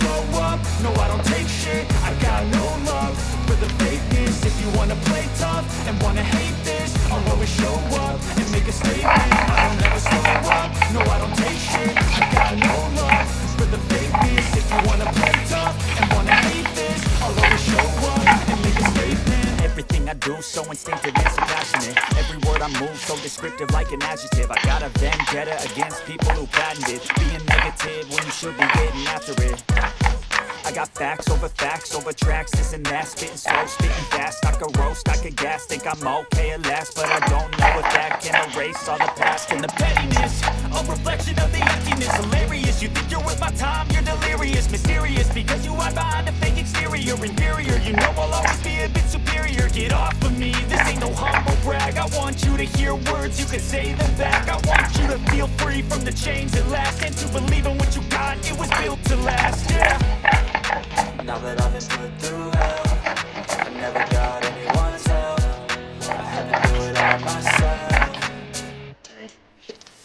slow up, no I don't take shit. I got no love for the fakeness. If you wanna play tough and wanna hate this, I'll always show up and make a statement. I don't ever slow up, no I don't take shit. I got no love for the fakeness. If you wanna play tough and wanna hate this, I'll always show up and make a statement. Everything I do so instinctive and so passionate. Every word I move so descriptive like an adjective. I got a vendetta against people who patented being negative when you should be getting after it. I got facts over tracks, this and that. Spitting slow, spitting fast. I could roast, I could gas. Think I'm okay at last, but I don't know if that can erase all the past and the pettiness. A reflection of the emptiness. Hilarious, you think you're worth my time, you're delirious. Mysterious, because you hide behind a fake exterior. Inferior, you know I'll always be a bit superior. Get off of me, this ain't no humble brag. I want you to hear words, you can say them back. I want you to feel free from the chains that last, and to believe in what you got, it was built to last, yeah. Now that I've been put through hell, I never got anyone's help. I had to do it all myself.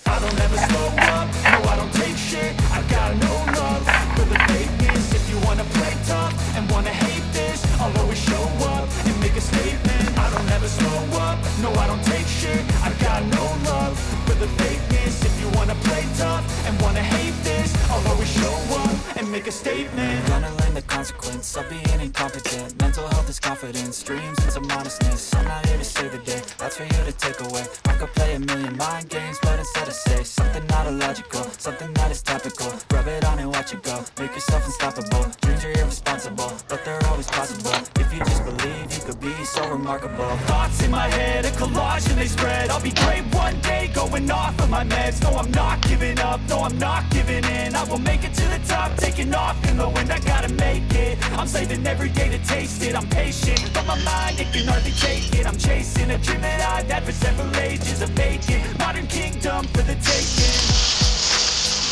I don't ever slow up, no I don't take shit. I got no love for the fakeness. If you wanna play tough and wanna hate this, I'll always show up and make a statement. I don't ever slow up, no I don't take shit. I got no love for the fakeness. If you wanna play tough and wanna hate this, I'll always show up and make a statement. Gonna learn the consequence of being incompetent. Mental health is confidence, dreams and some honestness. I'm not here to save the day, that's for you to take away. I could play a million mind games, but instead I say something not illogical, something that is topical. Rub it on and watch it go, make yourself unstoppable. Dreams are irresponsible, but they're always possible. If you just believe, you could be so remarkable. Thoughts in my head, a collage and they spread. I'll be great one day, going off of my meds. No, I'm not giving up, no, I'm not giving in. I will make it to the top, taking off in the wind. I gotta make it, I'm saving every day to taste it. I'm patient, but my mind, it can hardly take it. I'm chasing a dream that I've had for several ages. A vacant, modern kingdom for the taking.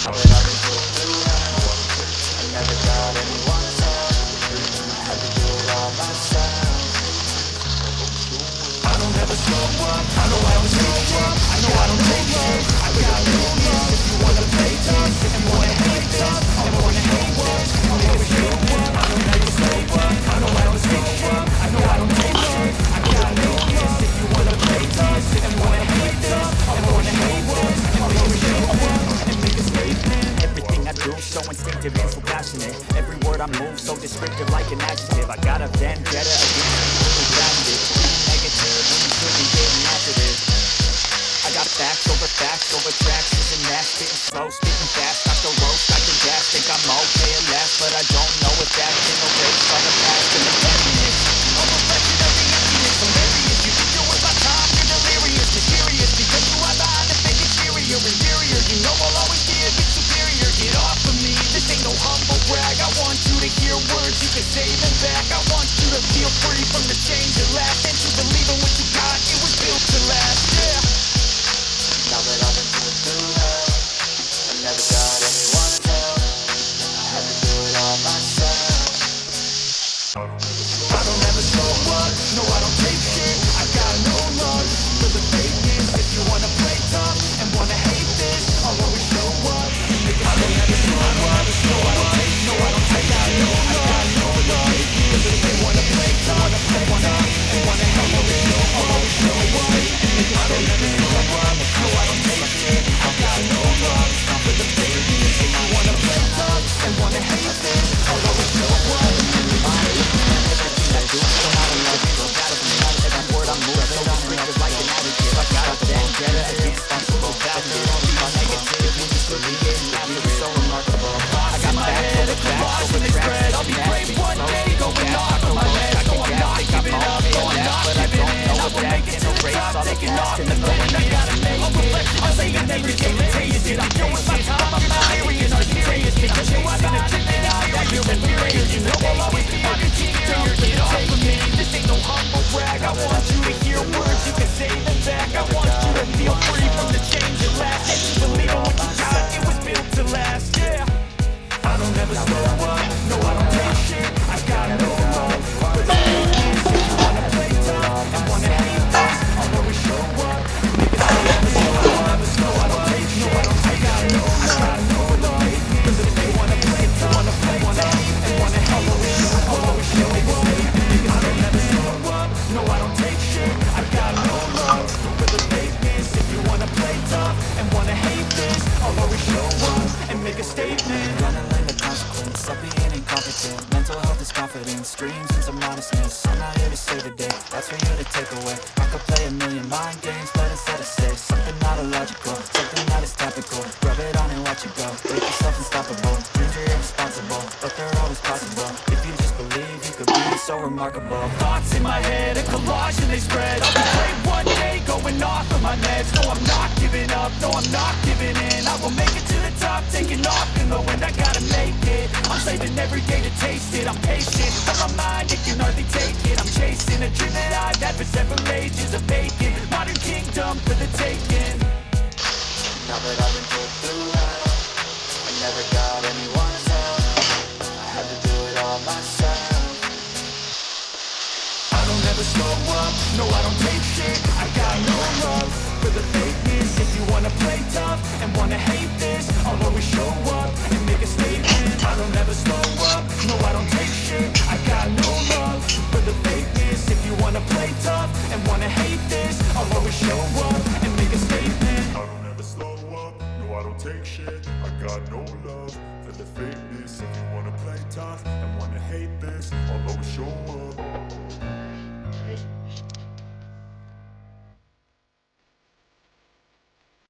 Now that I've been put through hell, I never got anyone's help. I had to do it all myself. I don't ever slow up, I know I don't slow up. I know I don't take shit, I got no love. If you wanna play tough and wanna hate this, I wanna hate this, I'll always show up. I don't ever slow up, I know I don't slow up. I know I don't take shit, I got no love. If you wanna play tough and wanna hate this, I wanna hate this, I'll always show up and make a statement. Everything I do so instinctive and so passionate. Every word I move so descriptive like an adjective. I got a vendetta against people who patented being negative when you should be getting after it. I got facts over tracks, this and that. Spitting slow, spitting fast. I could roast, I could gas. Think I'm okay at last, but I don't know if that can erase all the past and the pettiness. A reflection of the emptiness. Hilarious, you think you're worth my time, you're delirious. Mysterious, because you hide behind a fake exterior. Inferior, you know I'll always be a bit superior. Get off of me, this ain't no humble brag. I want you to hear words, you can say them back. I want you to feel free from the chains that last, and to believe in what you got, it was built to last, yeah. Now that I've been put through hell, I never got anyone's help. I had to do it all myself. I don't ever slow up, no I don't take shit. I got no love for the fakeness. If you wanna play tough and wanna hate this, I'll always show up and make it. I don't ever slow up, no I don't take, no I don't take shit. I got no love, cause if they wanna play tough and wanna hate this, I'll always show up and make it. I don't ever slow up, no I don't take shit. I got no love for the fakeness. If you wanna play tough and wanna hate this, I'll always show up and make it. I do so not illogical. Gotta be honest, every word I move so descriptive like an adjective. I got a vendetta against people patented being negative when you should be getting after it. So remarkable. I got my head, a collage and they spread. I'll be great one day, going off of my meds. No, I'm not giving up, no, I'm not giving in. I will make it to the top, taking off in the wind. I gotta make it, I'm saving every day to taste it. I'm doing my time, I'm not serious, I'm serious. Because you are not a dream that I got, you're inferior. You know I'll always be on your kingdom. Get off of me, this ain't no humble brag. I want you to hear words, you can say them back. I want you to feel free from the chains that last, and to believe in what you got, it was built to last, yeah. I don't ever slow up, no I don't take shit. I got no love for the fakeness. If you wanna play tough and wanna hate this, I'll always show up and make it. I don't ever slow up, no I don't take shit. I got no love, cause if they wanna play tough, wanna hate your mind games, but instead of say something not illogical, something that is topical. Rub it on and watch it go. Make yourself unstoppable. Dreams are irresponsible, but they're always possible. If you just believe, you could be so remarkable. Thoughts in my head, a collage and they spread. I'll be great one day, going off of my meds. No, I'm not giving up, no, I'm not giving in. I will make it to the top, taking off in the wind. I gotta make it. I'm saving every day to taste it. I'm patient, but my mind, it can hardly take it. I'm chasing a dream that I've had for several ages of vacant. Modern kingdom for the taking. Now that I've been